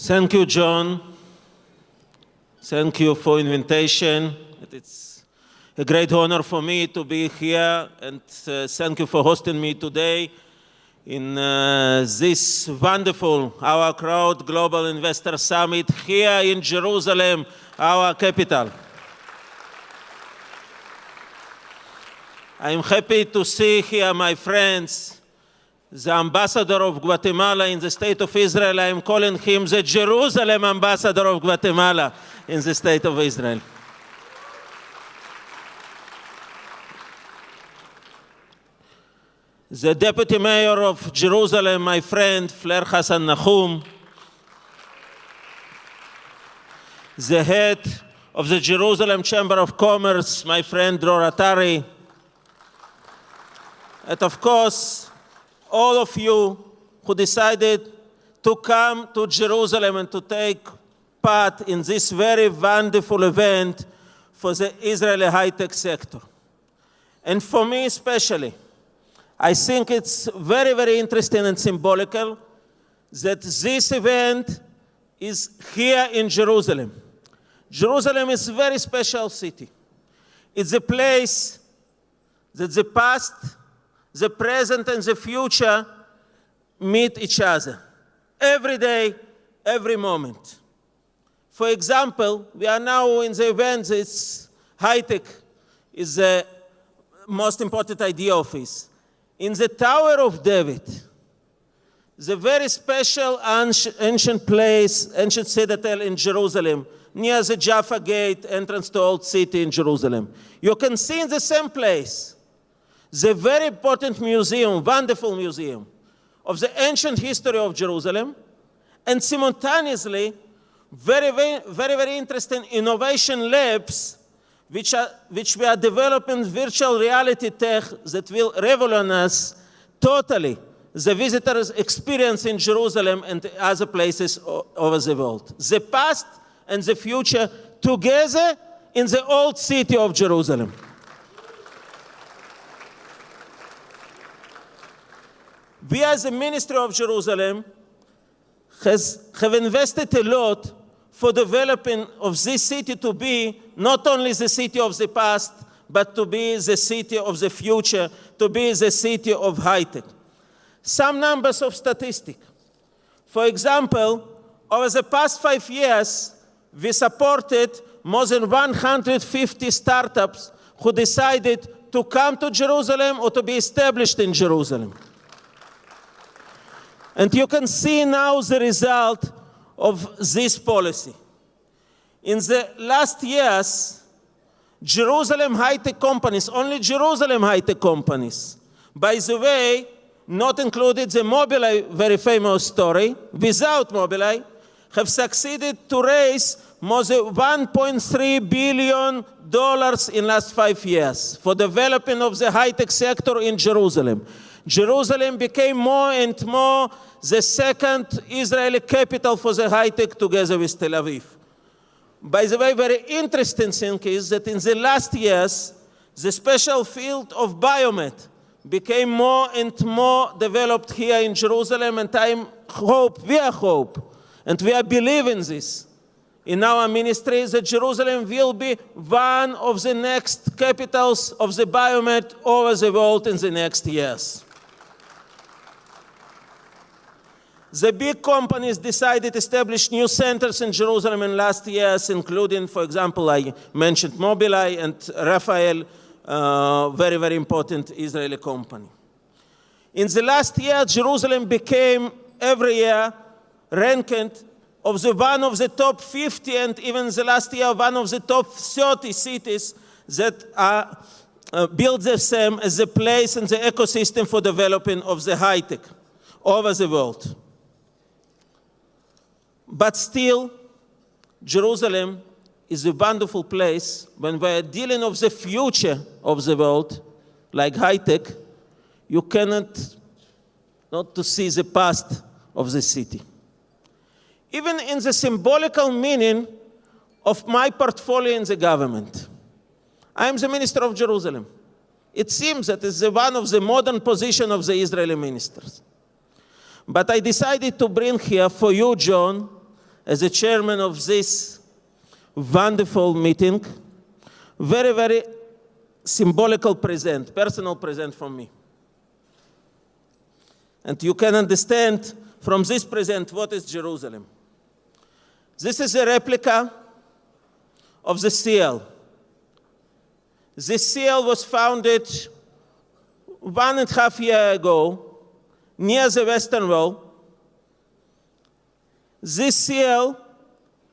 Thank you, John. Thank you for invitation. It's a great honor for me to be here, and thank you for hosting me today in this wonderful OurCrowd Global Investor Summit here in Jerusalem, our capital. I'm happy to see here my friends, the ambassador of Guatemala in the State of Israel. I am calling him the Jerusalem ambassador of Guatemala in the State of Israel. The Deputy Mayor of Jerusalem, my friend, Flair Hassan Nahum. The head of the Jerusalem Chamber of Commerce, my friend, Dror Atari. And of course, all of you who decided to come to Jerusalem and to take part in this very wonderful event for the Israeli high-tech sector. And for me especially, I think it's very, very interesting and symbolical that this event is here in Jerusalem. Jerusalem is a very special city. It's a place that the past, the present, and the future meet each other every day, every moment. For example, we are now in the event that high-tech is the most important idea of this. In the Tower of David, the very special ancient place, ancient citadel in Jerusalem, near the Jaffa Gate, entrance to Old City in Jerusalem, you can see in the same place the very important museum, wonderful museum, of the ancient history of Jerusalem, and simultaneously, very interesting innovation labs which we are developing virtual reality tech that will revolutionize totally the visitors' experience in Jerusalem and other places over the world. The past and the future together in the old city of Jerusalem. We as the Ministry of Jerusalem have invested a lot for developing of this city to be not only the city of the past, but to be the city of the future, to be the city of high-tech. Some numbers of statistics. For example, over the past 5 years, we supported more than 150 startups who decided to come to Jerusalem or to be established in Jerusalem. And you can see now the result of this policy. In the last years, Jerusalem high-tech companies, only Jerusalem high-tech companies, by the way, not included the Mobileye very famous story, without Mobileye, have succeeded to raise more than $1.3 billion in last 5 years for developing of the high-tech sector in Jerusalem. Jerusalem became more and more the second Israeli capital for the high-tech together with Tel Aviv. By the way, very interesting thing is that in the last years, the special field of biomed became more and more developed here in Jerusalem, and we hope, and we are believing this in our ministry, that Jerusalem will be one of the next capitals of the biomed over the world in the next years. The big companies decided to establish new centers in Jerusalem in last years, including, for example, I mentioned Mobileye and Rafael, very important Israeli company. In the last year, Jerusalem became every year ranked of one of the top 50, and even the last year, one of the top 30 cities that build the same as the place and the ecosystem for developing of the high-tech over the world. But still, Jerusalem is a wonderful place when we are dealing with the future of the world, like high-tech. You cannot not to see the past of the city. Even in the symbolical meaning of my portfolio in the government. I am the Minister of Jerusalem. It seems that it's one of the modern positions of the Israeli ministers. But I decided to bring here for you, John, as the chairman of this wonderful meeting, very, very symbolical present, personal present from me. And you can understand from this present what is Jerusalem. This is a replica of the seal. This seal was founded 1.5 years ago near the Western Wall. This seal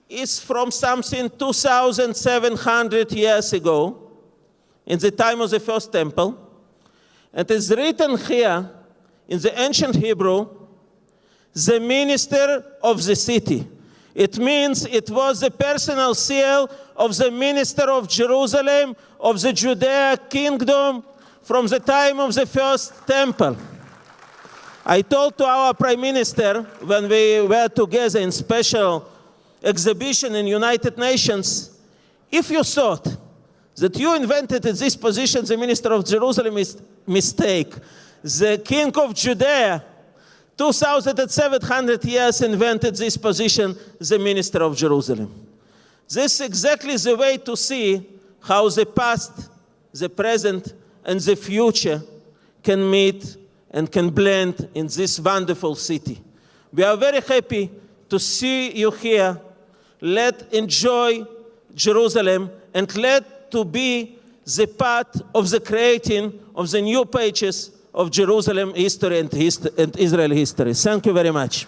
is from something 2,700 years ago, in the time of the first temple. And it's written here in the ancient Hebrew, the minister of the city. It means it was the personal seal of the minister of Jerusalem, of the Judea kingdom, from the time of the first temple. I told to our prime minister when we were together in special exhibition in United Nations, if you thought that you invented at this position the minister of Jerusalem is mistake. The king of Judea, 2,700 years invented this position, the minister of Jerusalem. This is exactly the way to see how the past, the present, and the future can meet and can blend in this wonderful city. We are very happy to see you here. Let's enjoy Jerusalem and let to be the part of the creating of the new pages of Jerusalem history and Israel history. Thank you very much.